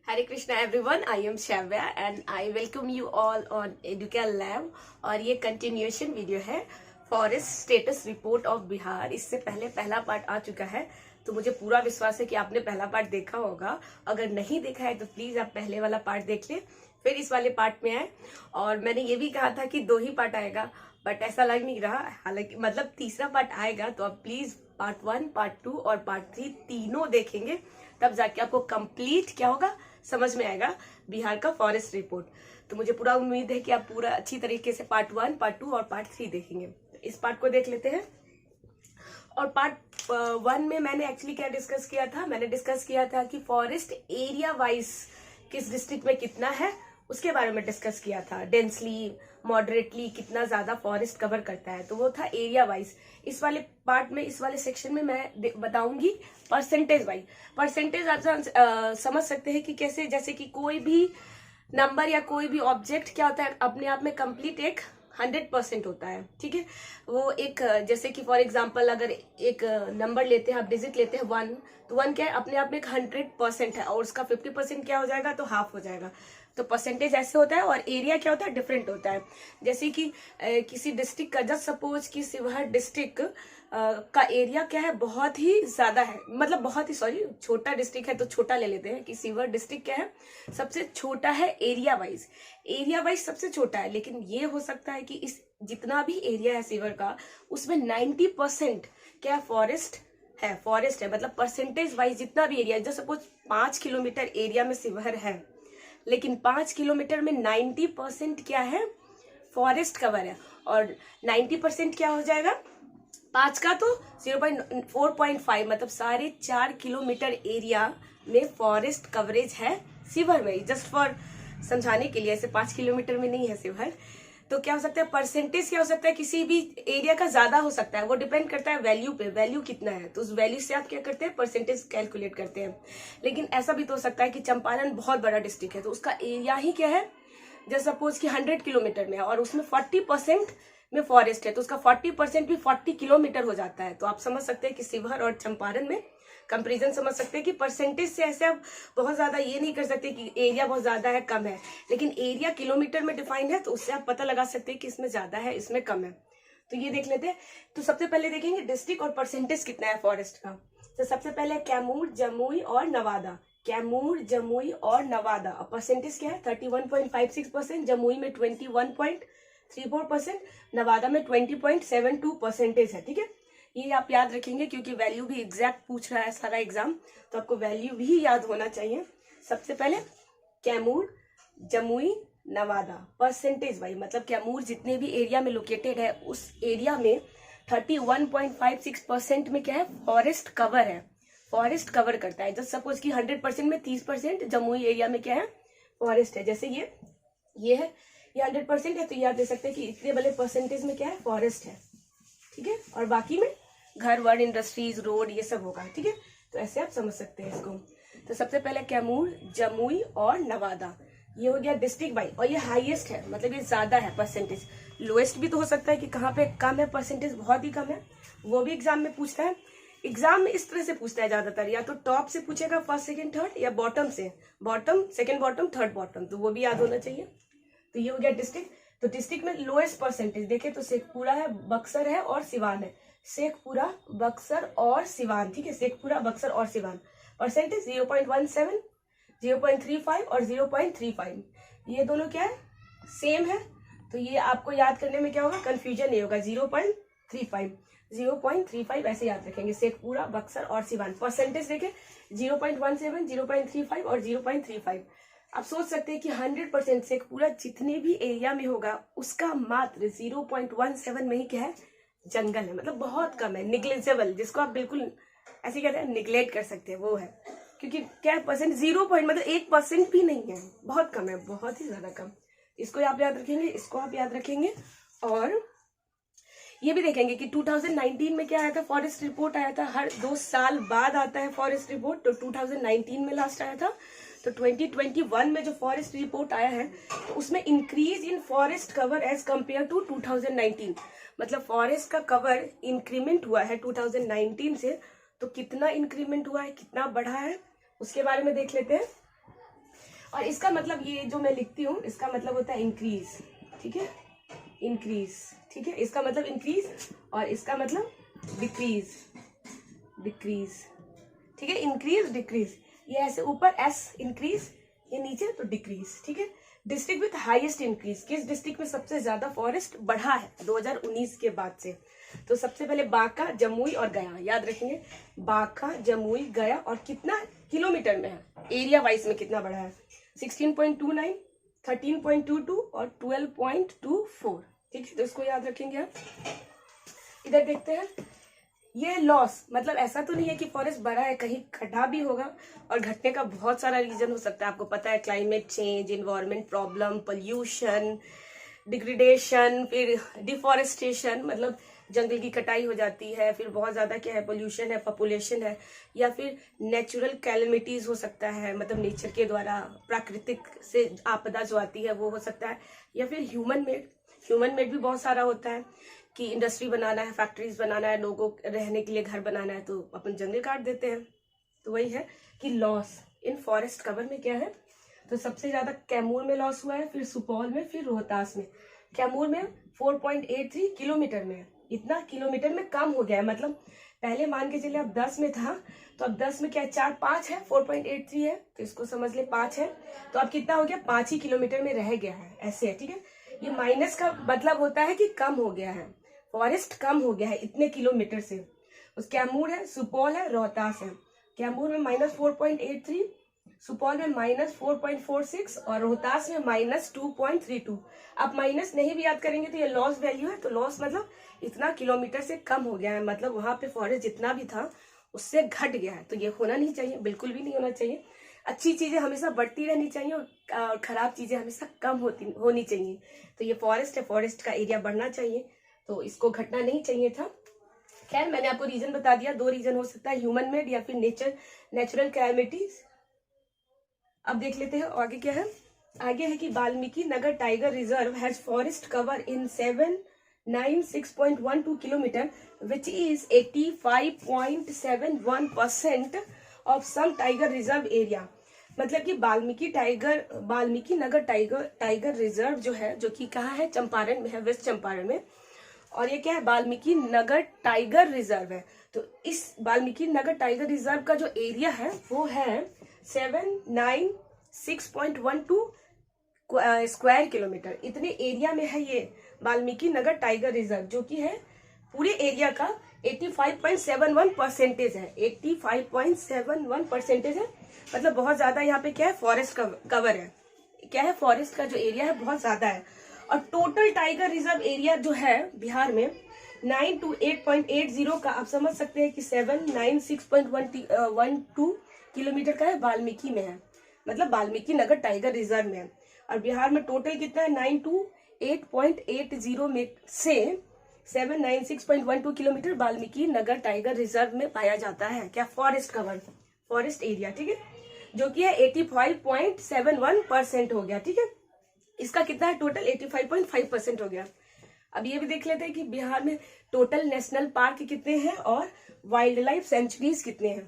Hare Krishna everyone, I am Shavya and I welcome you all on Educal Lab। और ये continuation video है forest status report of Bihar. इससे पहले पहला part आ चुका है, तो मुझे पूरा विश्वास है कि आपने पहला पार्ट देखा होगा। अगर नहीं देखा है तो प्लीज आप पहले वाला पार्ट देख ले, फिर इस वाले पार्ट में आए। और मैंने ये भी कहा था कि 2 ही पार्ट आएगा, बट ऐसा लग नहीं रहा। हालांकि मतलब तीसरा पार्ट आएगा, तो आप प्लीज पार्ट 1, पार्ट 2 और पार्ट 3 तीनों देखेंगे, तब जाके आपको कंप्लीट क्या होगा समझ में आएगा बिहार का फॉरेस्ट रिपोर्ट। तो मुझे पूरा उम्मीद है कि आप पूरा अच्छी तरीके से पार्ट 1, पार्ट 2 और पार्ट 3 देखेंगे। तो इस पार्ट को देख लेते हैं। और पार्ट 1 में मैंने एक्चुअली क्या डिस्कस किया था, मैंने डिस्कस किया था कि फॉरेस्ट एरिया वाइज किस डिस्ट्रिक्ट में कितना है, उसके बारे में डिस्कस किया था। डेंसली, मॉडरेटली कितना ज्यादा फॉरेस्ट कवर करता है, तो वो था एरिया वाइज। इस वाले पार्ट में, इस वाले सेक्शन में मैं बताऊंगी परसेंटेज वाइज। परसेंटेज आप समझ सकते हैं कि कैसे, जैसे कि कोई भी नंबर या कोई भी ऑब्जेक्ट क्या होता है, अपने आप में कंप्लीट एक 100% होता है। ठीक है, वो एक जैसे कि फॉर एग्जांपल अगर एक नंबर लेते हैं, आप डिजिट लेते हैं 1, तो 1 क्या है अपने आप में एक 100% है, और उसका 50% क्या हो जाएगा, तो हाफ हो जाएगा। तो परसेंटेज ऐसे होता है। और एरिया क्या होता है, डिफरेंट होता है। जैसे कि किसी डिस्ट्रिक्ट का, जस्ट सपोज कि शिवहर डिस्ट्रिक्ट का एरिया क्या है, बहुत ही ज्यादा है, मतलब बहुत ही, सॉरी, छोटा डिस्ट्रिक्ट है तो छोटा ले लेते हैं कि शिवहर डिस्ट्रिक्ट क्या है, सबसे छोटा है एरिया वाइज। एरिया वाइज सबसे छोटा है, लेकिन ये हो सकता है कि इस जितना भी एरिया है शिवहर का, उसमें 90% क्या फॉरेस्ट है। मतलब परसेंटेज वाइज जितना भी एरिया, जैसे सपोज 5 किलोमीटर एरिया में शिवहर है, लेकिन 5 किलोमीटर में 90% क्या है, फॉरेस्ट कवर है। और 90% क्या हो जाएगा 5 का, तो 4.5, मतलब 4.5 किलोमीटर एरिया में फॉरेस्ट कवरेज है शिवहर में। जस्ट फॉर समझाने के लिए, ऐसे 5 किलोमीटर में नहीं है शिवहर। तो क्या हो सकता है, परसेंटेज क्या हो सकता है, किसी भी एरिया का ज्यादा हो सकता है। वो डिपेंड करता है वैल्यू पे, वैल्यू कितना है, तो उस वैल्यू से आप क्या करते हैं, परसेंटेज कैलकुलेट करते हैं। लेकिन ऐसा भी तो हो सकता है कि चंपारण बहुत बड़ा डिस्ट्रिक्ट है, तो उसका एरिया ही क्या है, जैसे सपोज कि 100 किलोमीटर में है और उसमें 40% में फॉरेस्ट है, तो उसका 40% भी 40 किलोमीटर हो जाता है। तो आप समझ सकते हैं कि शिवहर और चंपारण में कंपैरिजन समझ सकते हैं कि परसेंटेज से ऐसे आप बहुत ज्यादा ये नहीं कर सकते कि एरिया बहुत ज्यादा है कम है, लेकिन एरिया किलोमीटर में डिफाइंड है, तो उससे आप पता लगा सकते हैं कि इसमें ज्यादा है, इसमें कम है। तो ये देख लेते हैं। तो सबसे पहले देखेंगे डिस्ट्रिक्ट और परसेंटेज कितना है फॉरेस्ट का। तो सबसे पहले कैमूर, जमुई और नवादा। कैमूर, जमुई और नवादा, परसेंटेज क्या है, 31.56%, जमुई में 21.34%, नवादा में 20.72% है। ठीक है, ये आप याद रखेंगे क्योंकि वैल्यू भी एग्जैक्ट पूछ रहा है सारा एग्जाम, तो आपको वैल्यू भी याद होना चाहिए। सबसे पहले कैमूर, जमुई, नवादा, परसेंटेज वाइज, मतलब कैमूर जितने भी एरिया में लोकेटेड है, उस एरिया में 31.56% में क्या है, फॉरेस्ट कवर है, फॉरेस्ट कवर करता है। जस्ट सपोज कि 100% में 30% जमुई एरिया में क्या है, फॉरेस्ट है। जैसे ये है, ये 100% है, तो ये आप दे सकते हैं कि इतने बड़े परसेंटेज में क्या है, फॉरेस्ट है। ठीक है, और बाकी में घर वर, इंडस्ट्रीज, रोड, ये सब होगा। ठीक है, तो ऐसे आप समझ सकते हैं इसको। तो सबसे पहले कैमूर, जमुई और नवादा, ये हो गया डिस्ट्रिक्ट वाइज, और ये हाईएस्ट है, मतलब ये ज्यादा है परसेंटेज। लोएस्ट भी तो हो सकता है कि कहाँ पे कम है परसेंटेज, बहुत ही कम है, वो भी एग्जाम में पूछता है। एग्जाम में इस तरह से पूछता है ज्यादातर, या तो टॉप से पूछेगा फर्स्ट सेकंड थर्ड, या बॉटम से, bottom second bottom third bottom, तो वो भी याद होना चाहिए। तो ये हो गया डिस्ट्रिक्ट। तो डिस्ट्रिक्ट में लोएस्ट परसेंटेज देखे तो शेखपुरा है, बक्सर है और सिवान है। शेखपुरा, बक्सर और सिवान। ठीक है, शेखपुरा, बक्सर और सिवान, परसेंटेज 0.17, 0.35 और 0.35। ये दोनों क्या है, सेम है, तो ये आपको याद करने में क्या होगा, कंफ्यूजन नहीं होगा। 0.35 ऐसे याद रखेंगे, शेखपुरा, बक्सर और सिवान। परसेंटेज देखें 0.17, 0.35 और 0.35। आप सोच सकते हैं कि 100% शेखपुरा जितने भी एरिया में होगा, उसका मात्र 0.17 में ही क्या है, जंगल है, मतलब बहुत कम है, निग्लेजेबल, जिसको आप बिल्कुल ऐसे कहते हैं निग्लेक्ट कर सकते हैं, वो है। क्योंकि क्या परसेंट, 0 मतलब 1% भी नहीं है, बहुत कम है, बहुत ही ज्यादा कम। इसको आप याद रखेंगे, इसको आप याद रखेंगे। और ये भी देखेंगे कि 2019 में क्या आया था, फॉरेस्ट रिपोर्ट आया था, हर 2 साल बाद आता है फॉरेस्ट रिपोर्ट, तो 2019 में लास्ट आया था। तो 2021 में जो फॉरेस्ट रिपोर्ट आया है, तो उसमें increase in forest cover as compare to 2019, मतलब फॉरेस्ट का कवर इंक्रीमेंट हुआ है 2019 से। तो कितना इंक्रीमेंट हुआ है, कितना बढ़ा है, उसके बारे में देख लेते हैं। और इसका मतलब ये जो मैं लिखती हूँ इसका मतलब होता है इंक्रीज, ठीक है, इंक्रीज, ठीक है, इसका मतलब इंक्रीज और इसका मतलब डिक्रीज, डिक्रीज, ठीक है, इंक्रीज डिक्रीज, ये ऐसे ऊपर एस इंक्रीज, ये नीचे तो डिक्रीज, ठीक है। डिस्ट्रिक्ट विथ हाईएस्ट इंक्रीज, किस डिस्ट्रिक्ट में सबसे ज्यादा फॉरेस्ट बढ़ा है 2019 के बाद से? तो सबसे पहले बांका, जमुई और गया, याद रखेंगे, बांका, जमुई, गया, और कितना किलोमीटर में है, एरिया वाइज में कितना बढ़ा है, 16.29, 13.22 और 12.24, ठीक है, तो इसको याद रखेंगे आप। इधर देखते हैं, ये लॉस मतलब ऐसा तो नहीं है कि फॉरेस्ट बढ़ा है, कहीं घटा भी होगा, और घटने का बहुत सारा रीजन हो सकता है, आपको पता है, climate change, environment problem, pollution, degradation, फिर डिफॉरेस्टेशन, मतलब जंगल की कटाई हो जाती है, फिर बहुत ज्यादा क्या है, पोल्यूशन है, पॉपुलेशन है, या फिर नेचुरल कैलेमिटीज हो सकता है, मतलब नेचर के द्वारा प्राकृतिक से आपदा जो आती है वो हो सकता है, या फिर ह्यूमन मेड भी बहुत सारा होता है कि इंडस्ट्री बनाना है, फैक्ट्रीज बनाना है, लोगों रहने के लिए घर बनाना है, तो अपन जंगल काट देते हैं। तो वही है कि लॉस इन फॉरेस्ट कवर में क्या है, तो सबसे ज्यादा कैमूर में लॉस हुआ है, फिर सुपौल में, फिर रोहतास में। कैमूर में 4.83 किलोमीटर में, इतना किलोमीटर में कम हो गया है, मतलब पहले मान के चलिए अब 10 में था, तो अब 10 में क्या है, 5 है, 4.83 है, तो इसको समझ ले 5 है, तो अब कितना हो गया, 5 ही किलोमीटर में रह गया है, ऐसे है, ठीक है। ये माइनस का मतलब होता है कि कम हो गया है, फॉरेस्ट कम हो गया है इतने किलोमीटर से। उस कैमूर है, सुपौल है, रोहतास है। कैमूर में -4.83, सुपौल में -4.46 और रोहतास में -2.32। आप माइनस नहीं भी याद करेंगे तो ये लॉस वैल्यू है, तो लॉस मतलब इतना किलोमीटर से कम हो गया है, मतलब वहां पे फॉरेस्ट जितना भी था उससे घट गया है। तो ये होना नहीं चाहिए, बिल्कुल भी नहीं होना चाहिए। अच्छी चीजें हमेशा बढ़ती रहनी चाहिए और खराब चीजें हमेशा कम होनी चाहिए। तो ये फॉरेस्ट है, फॉरेस्ट का एरिया बढ़ना चाहिए, तो इसको घटना नहीं चाहिए था। खैर मैंने आपको रीजन बता दिया, 2 रीजन हो सकता है, ह्यूमन मेड या फिर नेचुरल कैलेमिटीज। अब देख लेते हैं आगे क्या है। आगे है कि Valmiki Nagar tiger reserve has forest cover in 796.12 kilometre which is 85.71% of some tiger reserve area. मतलब कि वाल्मीकि नगर टाइगर रिजर्व जो है, जो कि कहाँ है, चंपारण में है, वेस्ट चंपारण में। और ये क्या है, वाल्मीकि नगर टाइगर रिजर्व है। तो इस वाल्मीकि नगर टाइगर रिजर्व का जो एरिया है वो है 796.12 स्क्वायर किलोमीटर। इतने एरिया में है ये वाल्मीकि नगर टाइगर रिजर्व, जो कि है पूरे एरिया का 85.71% है, 85.71% है। मतलब बहुत ज्यादा यहाँ पे क्या है, फॉरेस्ट कवर है, क्या है, फॉरेस्ट का जो एरिया है बहुत ज्यादा है। और टोटल टाइगर रिजर्व एरिया जो है बिहार में 928.80 का, आप समझ सकते हैं कि 796.12 किलोमीटर का है, वाल्मीकि में है, मतलब वाल्मीकि नगर टाइगर रिजर्व में है। और बिहार में टोटल कितना है, 928.80 में से 796.12 kilometre Valmiki Nagar tiger reserve में पाया जाता है, क्या, फॉरेस्ट कवर, फॉरेस्ट एरिया, ठीक है, जो कि है 85.71% हो गया, ठीक है। इसका कितना है, टोटल 85.5% हो गया। अब ये भी देख लेते हैं कि बिहार में टोटल नेशनल पार्क कितने हैं और वाइल्ड लाइफ सेंचुरीज कितने हैं।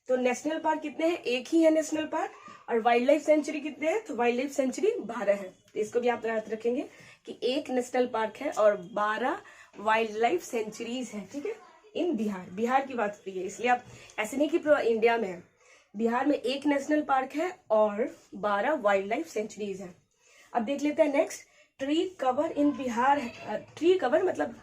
तो नेशनल पार्क कितने हैं, एक ही है नेशनल पार्क, और वाइल्ड लाइफ सेंचुरी कितने हैं, तो वाइल्ड लाइफ सेंचुरी 12 है। तो इसको भी आप याद रखेंगे कि एक नेशनल पार्क है और 12 वाइल्ड लाइफ सेंचुरीज है, ठीक है, इन बिहार की बात करिए, इसलिए आप ऐसे नहीं कि पूरा इंडिया में है, बिहार में एक नेशनल पार्क है और 12 वाइल्ड लाइफ सेंचुरीज है। अब देख लेते हैं next, tree cover in Bihar. Tree cover मतलब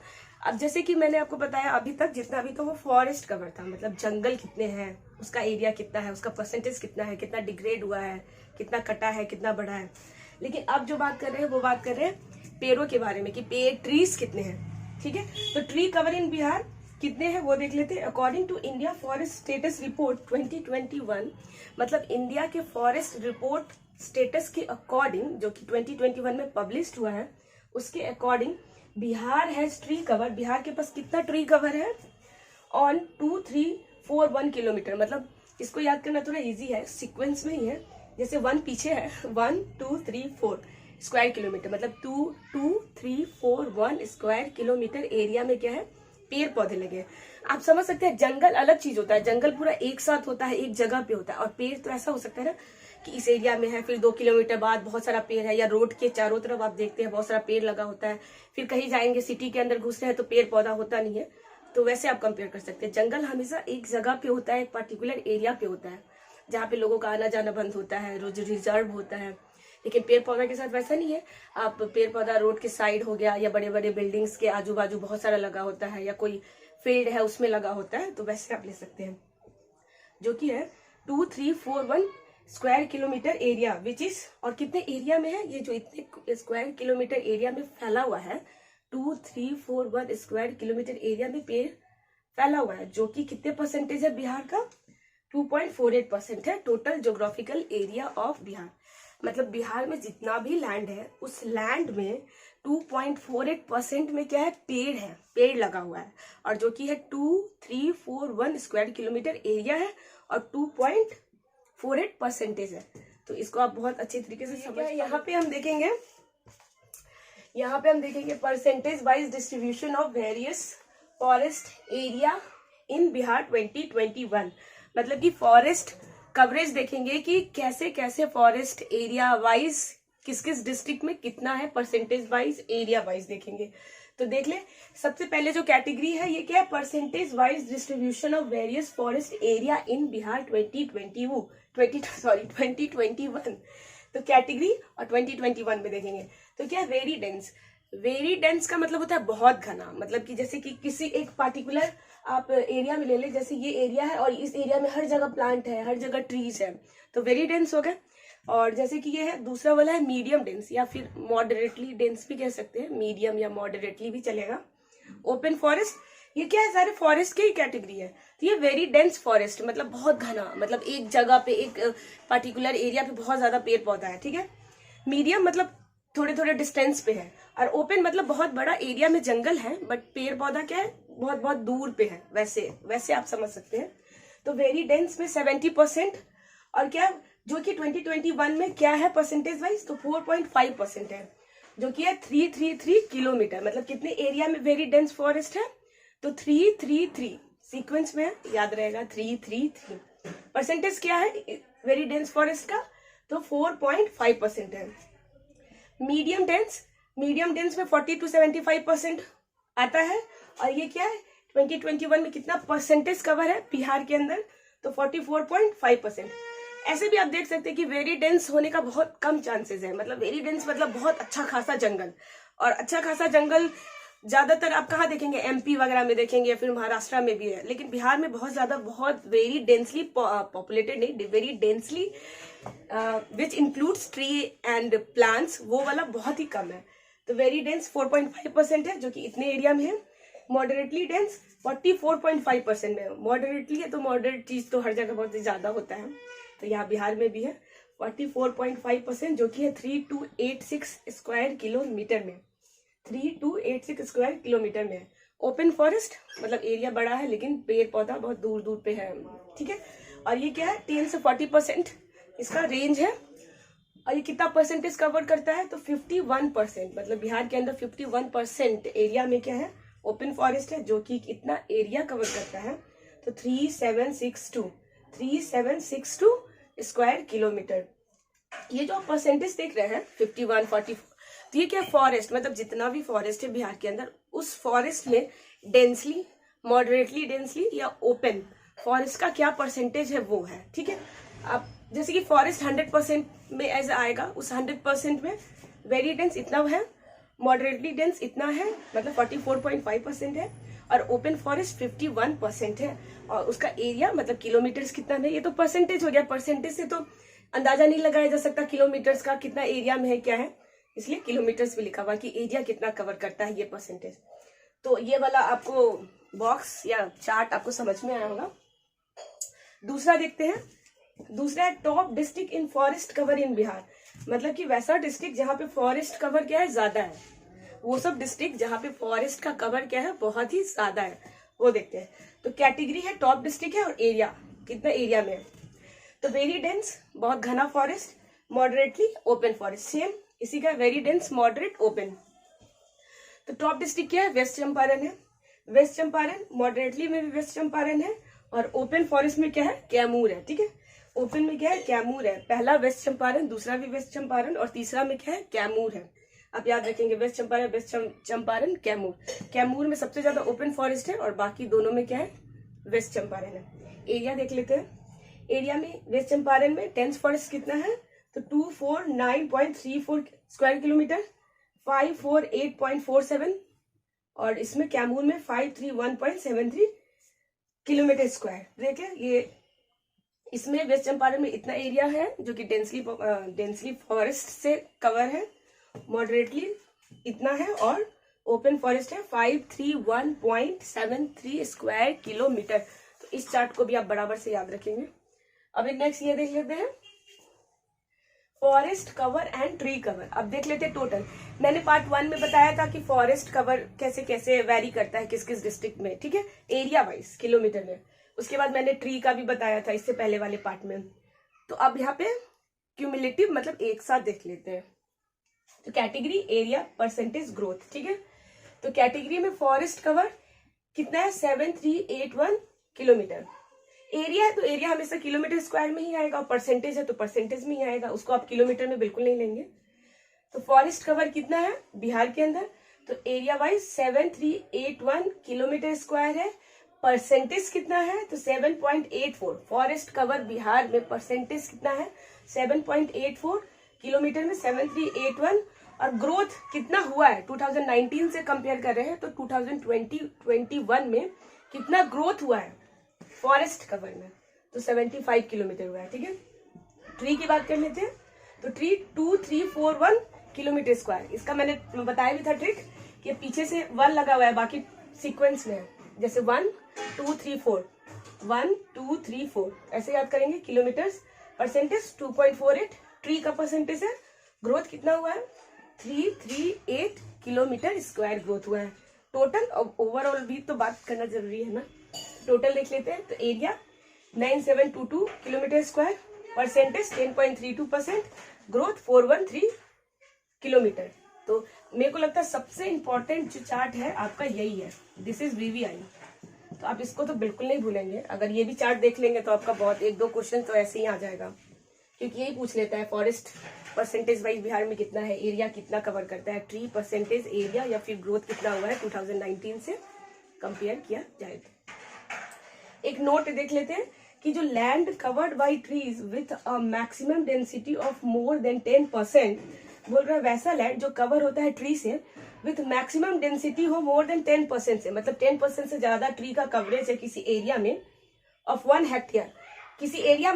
अब जैसे कि मैंने आपको बताया अभी तक जितना भी था वो फॉरेस्ट कवर था, मतलब जंगल कितने हैं, उसका एरिया कितना है, उसका परसेंटेज कितना है, कितना डिग्रेड हुआ है, कितना कटा है, कितना बढ़ा है। लेकिन अब जो बात कर रहे हैं वो बात कर रहे हैं पेड़ों के बारे में कि ट्रीज कितने हैं, ठीक है। तो ट्री कवर इन बिहार कितने हैं वो देख लेते हैं। According to India forest status report 2021, मतलब इंडिया के फॉरेस्ट रिपोर्ट स्टेटस के अकॉर्डिंग, जो कि 2021 में पब्लिश हुआ है, उसके according Bihar has tree cover, Bihar के पास कितना ट्री कवर है ऑन 2341 किलोमीटर। मतलब इसको याद करना थोड़ा इजी है, सीक्वेंस में ही है, जैसे 1 पीछे है, 1 2 3 4 स्क्वायर किलोमीटर, मतलब 2 2 3 4 1 स्क्वायर किलोमीटर एरिया में क्या है, पेड़ पौधे लगे। आप समझ सकते हैं जंगल अलग चीज होता है, जंगल पूरा एक साथ होता है, एक जगह पे होता है, और पेड़ तो ऐसा हो सकता है ना कि इस एरिया में है, फिर 2 किलोमीटर बाद बहुत सारा पेड़ है, या रोड के चारों तरफ आप देखते हैं बहुत सारा पेड़ लगा होता है, फिर कहीं जाएंगे सिटी के अंदर घुस रहे हैं तो पेड़ पौधा होता नहीं है। तो वैसे आप कंपेयर कर सकते हैं। जंगल हमेशा एक जगह पे होता है, एक पर्टिकुलर एरिया पे होता है जहाँ पे लोगों का आना जाना बंद होता है, रोज रिजर्व होता है। लेकिन पेड़ पौधा के साथ वैसा नहीं है। आप पेड़ पौधा रोड के साइड हो गया, या बड़े बड़े बिल्डिंग्स के आजू बाजू बहुत सारा लगा होता है, या कोई फील्ड है उसमें लगा होता है, तो वैसे आप ले सकते हैं। जो कि है 2341 square kilometre area, which is, और कितने एरिया में है ये जो इतने स्क्वायर किलोमीटर एरिया में फैला हुआ है, 2341 स्क्वायर किलोमीटर एरिया में पेड़ फैला हुआ है, जो कि कितने परसेंटेज है बिहार का, 2.48% है total geographical area of Bihar. मतलब बिहार में जितना भी लैंड है उस लैंड में 2.48% में क्या है, पेड़ है, पेड़ लगा हुआ है, और जो कि है 2341 स्क्वायर किलोमीटर एरिया है और 2.48% है। तो इसको आप बहुत अच्छे तरीके से समझ। यहाँ पे हम देखेंगे percentage wise distribution of various forest area in Bihar 2021। मतलब कि फॉरेस्ट कवरेज देखेंगे कि कैसे कैसे फॉरेस्ट एरिया वाइज किस किस डिस्ट्रिक्ट में कितना है, परसेंटेज वाइज, एरिया वाइज देखेंगे। तो देख ले, सबसे पहले जो कैटेगरी है ये क्या है, percentage wise distribution of various forest area in Bihar 2021। तो कैटेगरी और 2021 में देखेंगे तो क्या, वेरी डेंस। वेरी डेंस का मतलब होता है बहुत घना, मतलब कि जैसे कि किसी एक पार्टिकुलर आप एरिया में ले ले, जैसे ये एरिया है और इस एरिया में हर जगह प्लांट है, हर जगह ट्रीज है, तो वेरी डेंस हो गए। और जैसे कि ये है दूसरा वाला है मीडियम डेंस, या फिर मॉडरेटली डेंस भी कह सकते हैं, मीडियम या मॉडरेटली भी चलेगा। ओपन फॉरेस्ट, ये क्या है, सारे फॉरेस्ट की ही कैटेगरी है। तो ये वेरी डेंस फॉरेस्ट मतलब बहुत घना, मतलब एक जगह पे एक पर्टिकुलर एरिया पे बहुत ज्यादा पेड़ पौधा है, ठीक है। मीडियम मतलब थोड़े थोड़े डिस्टेंस पे है, और ओपन मतलब बहुत बड़ा एरिया में जंगल है बट पेड़ पौधा क्या है, बहुत बहुत दूर पे है, वैसे आप समझ सकते हैं। तो वेरी डेंस में 70%, और क्या जो कि 2021 में क्या है परसेंटेज वाइज, तो 4.5% है, जो कि है 333 किलोमीटर। मतलब कितने एरिया में वेरी डेंस फॉरेस्ट है, तो 333 सीक्वेंस में है, याद रहेगा 333। परसेंटेज क्या है वेरी डेंस फॉरेस्ट का, तो 4.5% है। मीडियम डेंस में 40 to 75% आता है, और ये क्या है 2021 में कितना परसेंटेज कवर है बिहार के अंदर, तो 44.5%। ऐसे भी आप देख सकते हैं कि वेरी डेंस होने का बहुत कम चांसेस है। मतलब वेरी डेंस मतलब बहुत अच्छा खासा जंगल, और अच्छा खासा जंगल ज्यादातर आप कहाँ देखेंगे, एमपी वगैरह में देखेंगे, या फिर महाराष्ट्र में भी है, लेकिन बिहार में बहुत ज्यादा, बहुत वेरी डेंसली पॉपुलेटेड नहीं, very densely which includes tree and plants, वो वाला बहुत ही कम है। तो वेरी डेंस 4.5% है, जो कि इतने एरिया में है। मॉडरेटली डेंस 44.5% में। मॉडरेटली है तो मॉडरेट चीज तो हर जगह बहुत ज्यादा होता है, तो यहाँ बिहार में भी है 44.5%, जो कि है 3286 स्क्वायर किलोमीटर में, 3286 स्क्वायर किलोमीटर में है। ओपन फॉरेस्ट मतलब एरिया बड़ा है लेकिन पेड़ पौधा बहुत दूर दूर पे है, ठीक है। और ये क्या है 10 से 40% इसका रेंज है, और ये कितना परसेंटेज कवर करता है, तो 51%। मतलब बिहार के अंदर 51% एरिया में क्या है, ओपन फॉरेस्ट है, जो कि इतना एरिया कवर करता है, तो 3762 स्क्वायर किलोमीटर। ये जो परसेंटेज देख रहे हैं 51, 44, तो ये क्या फॉरेस्ट, मतलब जितना भी फॉरेस्ट है बिहार के अंदर, उस फॉरेस्ट में डेंसली, मॉडरेटली डेंसली या ओपन फॉरेस्ट का क्या परसेंटेज है वो है, ठीक है। अब जैसे कि फॉरेस्ट 100% में ऐसे आएगा, उस 100% में वेरी डेंस इतना है, मॉडरेटली डेंस इतना है, मतलब 44.5% है, और ओपन फॉरेस्ट 51% है। और उसका एरिया मतलब किलोमीटर्स कितना है, ये तो परसेंटेज हो गया, परसेंटेज से तो अंदाजा नहीं लगाया जा सकता किलोमीटर्स का कितना एरिया में है क्या है, इसलिए किलोमीटर्स भी लिखा हुआ कि एरिया कितना कवर करता है ये परसेंटेज। तो ये वाला आपको बॉक्स या चार्ट आपको समझ में आया होगा। दूसरा देखते हैं, दूसरा है top district in forest cover इन बिहार। मतलब कि वैसा डिस्ट्रिक्ट जहाँ पे फॉरेस्ट कवर क्या है ज्यादा है, वो सब डिस्ट्रिक्ट जहाँ पे फॉरेस्ट का कवर क्या है बहुत ही ज्यादा है, वो देखते हैं। तो कैटेगरी है टॉप डिस्ट्रिक्ट है, और एरिया कितना एरिया में है, तो वेरी डेंस बहुत घना forest, moderately open forest, same इसी का वेरी डेंस, मॉडरेट, ओपन। तो टॉप डिस्ट्रिक्ट क्या है, वेस्ट चंपारण है, वेस्ट चंपारण, मॉडरेटली में भी वेस्ट चंपारण है, और ओपन फॉरेस्ट में क्या है, कैमूर है, ठीक है। ओपन में क्या है, कैमूर है। पहला वेस्ट चंपारण, दूसरा भी वेस्ट चंपारण और तीसरा में क्या है, कैमूर है। आप याद रखेंगे, वेस्ट चंपारण, वेस्ट चंपारण, कैमूर। कैमूर में सबसे ज्यादा ओपन फॉरेस्ट है और बाकी दोनों में क्या है, वेस्ट चंपारण है। एरिया देख लेते हैं। एरिया में वेस्ट चंपारण में डेंस फॉरेस्ट कितना है, तो 249.34 स्क्वायर किलोमीटर, 548.47, और इसमें कैमूर में 531.73 किलोमीटर स्क्वायर। देखिए ये इसमें वेस्ट चंपारण में इतना एरिया है जो कि डेंसली फॉरेस्ट से कवर है, मॉडरेटली इतना है, और ओपन फॉरेस्ट है 531.73 स्क्वायर किलोमीटर। तो इस चार्ट को भी आप बराबर से याद रखेंगे। अभी नेक्स्ट ये देख लेते हैं, forest cover and tree cover. अब देख लेते हैं टोटल। मैंने पार्ट 1 में बताया था कि फॉरेस्ट कवर कैसे कैसे वेरी करता है किस किस डिस्ट्रिक्ट में, ठीक है, एरिया वाइज किलोमीटर में। उसके बाद मैंने ट्री का भी बताया था इससे पहले वाले पार्ट में। तो अब यहाँ पे क्यूमुलेटिव मतलब एक साथ देख लेते हैं। तो कैटेगरी, एरिया, परसेंटेज, ग्रोथ, ठीक है। तो कैटेगरी में फॉरेस्ट कवर कितना है, 7381 किलोमीटर। एरिया है तो एरिया हमेशा किलोमीटर स्क्वायर में ही आएगा, और परसेंटेज है तो परसेंटेज में ही आएगा, उसको आप किलोमीटर में बिल्कुल नहीं लेंगे। तो फॉरेस्ट कवर कितना है बिहार के अंदर, तो एरिया वाइज 7381 किलोमीटर स्क्वायर है। परसेंटेज कितना है, तो 7.84। फॉरेस्ट कवर बिहार में परसेंटेज कितना है, 7.84 किलोमीटर में 7381। और ग्रोथ कितना हुआ है, 2019 से कंपेयर कर रहे हैं तो 2020-21 में कितना ग्रोथ हुआ है फॉरेस्ट कवर में, तो 75 किलोमीटर हुआ है, ठीक है। ट्री की बात कर लेते हैं। तो ट्री 2341 किलोमीटर स्क्वायर। इसका मैंने बताया भी था ट्रिक कि पीछे से 1 लगा हुआ है, बाकी सीक्वेंस में है, जैसे 1 2 3 4, 1 2 3 4 ऐसे याद करेंगे। किलोमीटर्स, परसेंटेज 2.48, ट्री का परसेंटेज है। ग्रोथ कितना हुआ है, 338 किलोमीटर स्क्वायर ग्रोथ हुआ है टोटल। ओवरऑल भी तो बात करना जरूरी है ना। टोटल देख लेते हैं। तो area 9722 kilometre square, percentage 10.32%, growth 413 kilometre. तो मेरे को लगता है सबसे इंपॉर्टेंट जो चार्ट है आपका यही है, दिस इज वीवीआई। तो आप इसको तो बिल्कुल नहीं भूलेंगे। अगर ये भी चार्ट देख लेंगे तो आपका बहुत 1-2 क्वेश्चन तो ऐसे ही आ जाएगा, क्योंकि यही पूछ लेता है फॉरेस्ट परसेंटेज वाइज बिहार में कितना है, एरिया कितना कवर करता है, ट्री परसेंटेज, एरिया या फिर ग्रोथ कितना हुआ है 2019 से कंपेयर किया जाए। एक नोट देख लेते हैं कि जो land covered by trees with a maximum density of more than 10%, बोल रहा है वैसा लैंड जो कवर होता है ट्री से विथ मैक्सिमम डेंसिटी हो मोर देन 10% से, मतलब 10% से ज्यादा ट्री का कवरेज है किसी एरिया में, ऑफ 1 हेक्टेयर। किसी एरिया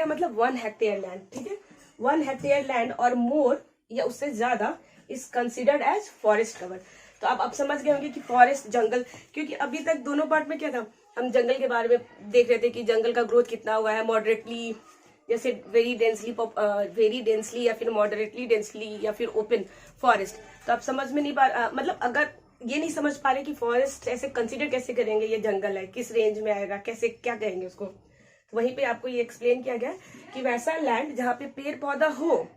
मतलब 1 हेक्टेयर लैंड, ठीक है। 1 हेक्टेयर लैंड और मोर या उससे ज्यादा is considered as forest cover. तो आप समझ गए होंगे कि फॉरेस्ट जंगल, क्योंकि अभी तक दोनों पार्ट में क्या था, हम जंगल के बारे में देख रहे थे कि जंगल का ग्रोथ कितना हुआ है, मॉडरेटली, जैसे वेरी डेंसली या फिर मॉडरेटली डेंसली या फिर ओपन फॉरेस्ट। तो आप समझ में नहीं पा मतलब अगर ये नहीं समझ पा रहे कि फॉरेस्ट ऐसे कंसीडर कैसे करेंगे, ये जंगल है किस रेंज में आएगा, कैसे क्या कहेंगे उसको, तो वहीं पे आपको ये एक्सप्लेन किया गया कि वैसा लैंड जहाँ पे पेड़ पौधा हो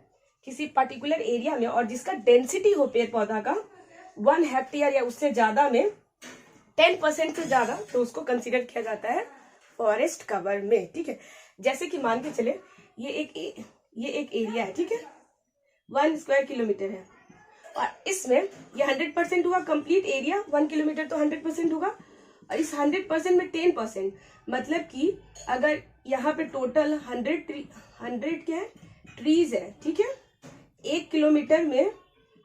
किसी पर्टिकुलर एरिया में और जिसका डेंसिटी हो पेड़ पौधा का 1 हेक्टेयर या उससे ज्यादा में 10% से ज्यादा, तो उसको कंसीडर किया जाता है फॉरेस्ट कवर में, ठीक है। जैसे कि मान के चले ये एक एरिया है, ठीक है, 1 स्क्वायर किलोमीटर है, और इसमें ये 100% हुआ कंप्लीट एरिया, 1 किलोमीटर तो 100% होगा, और इस 100% में 10%, मतलब कि अगर यहाँ पे टोटल 100 क्या है, ट्रीज है, ठीक है, 1 किलोमीटर में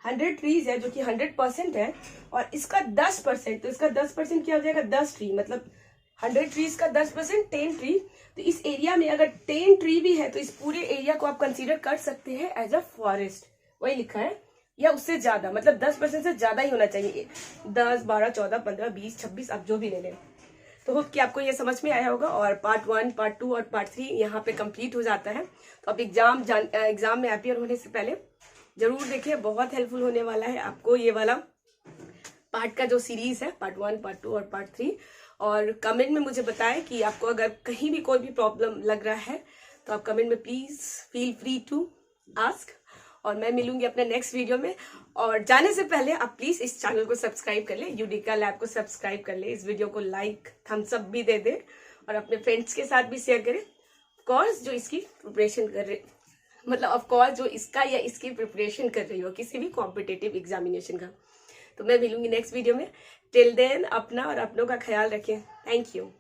100 ट्रीज है जो कि 100% है, और इसका 10%, तो इसका 10% क्या हो जाएगा, 10 ट्री, मतलब 100 ट्रीज का 10% 10 ट्री। तो इस एरिया में अगर 10 ट्री भी है तो इस पूरे एरिया को आप कंसीडर कर सकते हैं एज अ फॉरेस्ट, वही लिखा है, या उससे ज्यादा, मतलब 10% से ज्यादा ही होना चाहिए, 10, 12, 14, 15, 20, 26 आप जो भी ले लें। तो होप कि आपको ये समझ में आया होगा, और पार्ट 1, पार्ट 2 और पार्ट 3 यहाँ पे कंप्लीट हो जाता है। तो आप एग्जाम में अपियर होने से पहले जरूर देखिए, बहुत हेल्पफुल होने वाला है आपको ये वाला पार्ट का जो सीरीज है, पार्ट 1, पार्ट 2 और पार्ट 3। और कमेंट में मुझे बताएं कि आपको अगर कहीं भी कोई भी प्रॉब्लम लग रहा है तो आप कमेंट में please feel free to ask, और मैं मिलूंगी अपने नेक्स्ट वीडियो में। और जाने से पहले आप प्लीज इस चैनल को सब्सक्राइब कर ले, यूडिका लैब को सब्सक्राइब कर ले, इस वीडियो को लाइक थम्स अप भी दे दे, और अपने फ्रेंड्स के साथ भी शेयर करें कोर्स जो इसकी प्रिपरेशन कर रहे, मतलब ऑफ कोर्स जो इसका या इसकी प्रिपरेशन कर रही हो किसी भी कॉम्पिटिटिव एग्जामिनेशन का। तो मैं मिलूंगी नेक्स्ट वीडियो में। टिल देन अपना और अपनों का ख्याल रखें। Thank you.